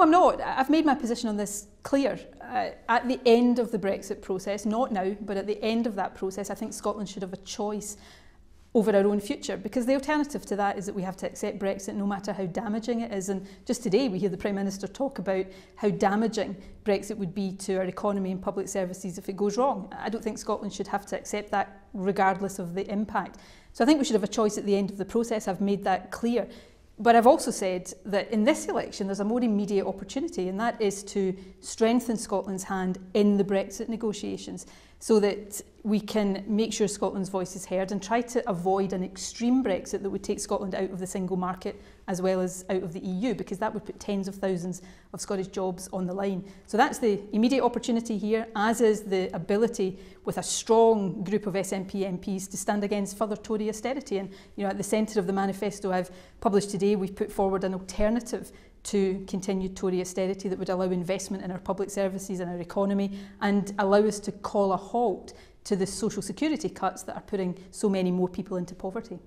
No, I'm not. I've made my position on this clear. At the end of the Brexit process, not now, but at the end of that process, I think Scotland should have a choice over our own future, because the alternative to that is that we have to accept Brexit no matter how damaging it is. And just today we hear the Prime Minister talk about how damaging Brexit would be to our economy and public services if it goes wrong. I don't think Scotland should have to accept that regardless of the impact. So I think we should have a choice at the end of the process. I've made that clear. But I've also said that in this election there's a more immediate opportunity, and that is to strengthen Scotland's hand in the Brexit negotiations so that we can make sure Scotland's voice is heard and try to avoid an extreme Brexit that would take Scotland out of the single market as well as out of the EU, because that would put tens of thousands of Scottish jobs on the line. So that's the immediate opportunity here, as is the ability with a strong group of SNP MPs to stand against further Tory austerity. And at the centre of the manifesto I've published today, we've put forward an alternative to continued Tory austerity that would allow investment in our public services and our economy and allow us to call a halt to the social security cuts that are putting so many more people into poverty.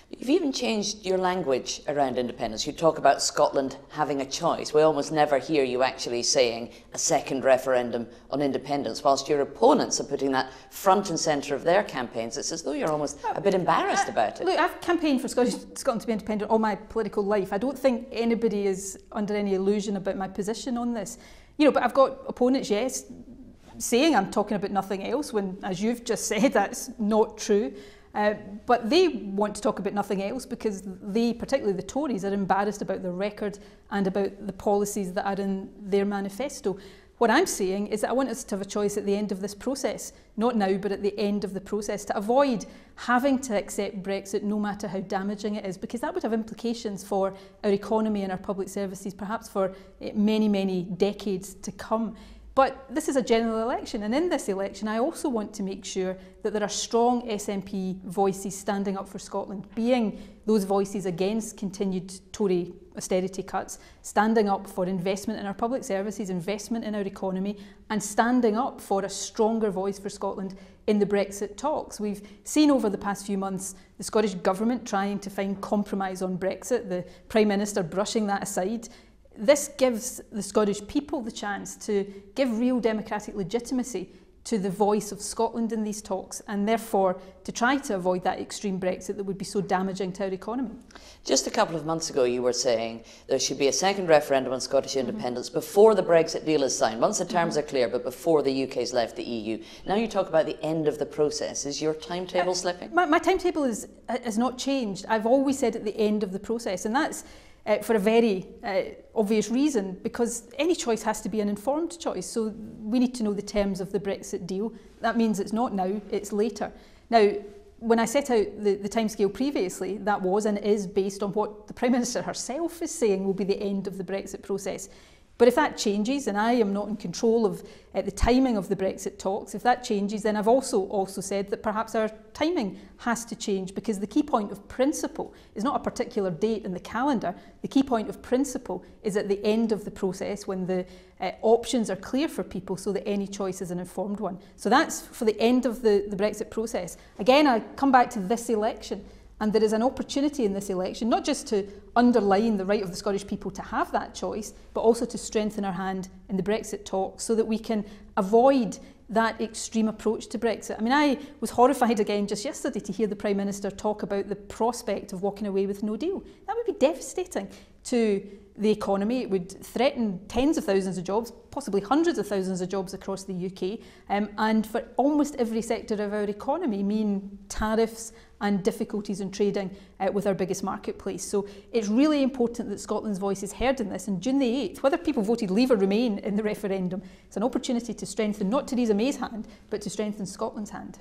You've even changed your language around independence. You talk about Scotland having a choice. We almost never hear you actually saying a second referendum on independence, whilst your opponents are putting that front and centre of their campaigns. It's as though you're almost a bit embarrassed about it. Look, I've campaigned for Scotland to be independent all my political life. I don't think anybody is under any illusion about my position on this. But I've got opponents, yes, saying I'm talking about nothing else when, as you've just said, that's not true. But they want to talk about nothing else because they, particularly the Tories, are embarrassed about their record and about the policies that are in their manifesto. What I'm saying is that I want us to have a choice at the end of this process, not now, but at the end of the process, to avoid having to accept Brexit no matter how damaging it is, because that would have implications for our economy and our public services, perhaps for many, many decades to come. But this is a general election, and in this election I also want to make sure that there are strong SNP voices standing up for Scotland, being those voices against continued Tory austerity cuts, standing up for investment in our public services, investment in our economy, and standing up for a stronger voice for Scotland in the Brexit talks. We've seen over the past few months the Scottish Government trying to find compromise on Brexit, the Prime Minister brushing that aside. This gives the Scottish people the chance to give real democratic legitimacy to the voice of Scotland in these talks, and therefore to try to avoid that extreme Brexit that would be so damaging to our economy. Just a couple of months ago you were saying there should be a second referendum on Scottish independence before the Brexit deal is signed, once the terms are clear, but before the UK's left the EU. Now you talk about the end of the process. Is your timetable slipping? My timetable has not changed. I've always said at the end of the process, and that's for a very obvious reason, because any choice has to be an informed choice. So we need to know the terms of the Brexit deal. That means it's not now, it's later. Now, when I set out the timescale previously, that was and is based on what the Prime Minister herself is saying will be the end of the Brexit process. But if that changes, and I am not in control of the timing of the Brexit talks, if that changes, then I've also said that perhaps our timing has to change, because the key point of principle is not a particular date in the calendar. The key point of principle is at the end of the process, when the options are clear for people so that any choice is an informed one. So that's for the end of the Brexit process. Again, I come back to this election. And there is an opportunity in this election, not just to underline the right of the Scottish people to have that choice, but also to strengthen our hand in the Brexit talks so that we can avoid that extreme approach to Brexit. I mean, I was horrified again just yesterday to hear the Prime Minister talk about the prospect of walking away with no deal. That would be devastating to the economy. It would threaten tens of thousands of jobs, possibly hundreds of thousands of jobs across the UK, and for almost every sector of our economy mean tariffs and difficulties in trading with our biggest marketplace. So it's really important that Scotland's voice is heard in this. And June the 8th, whether people voted Leave or Remain in the referendum, it's an opportunity to strengthen not Theresa May's hand, but to strengthen Scotland's hand.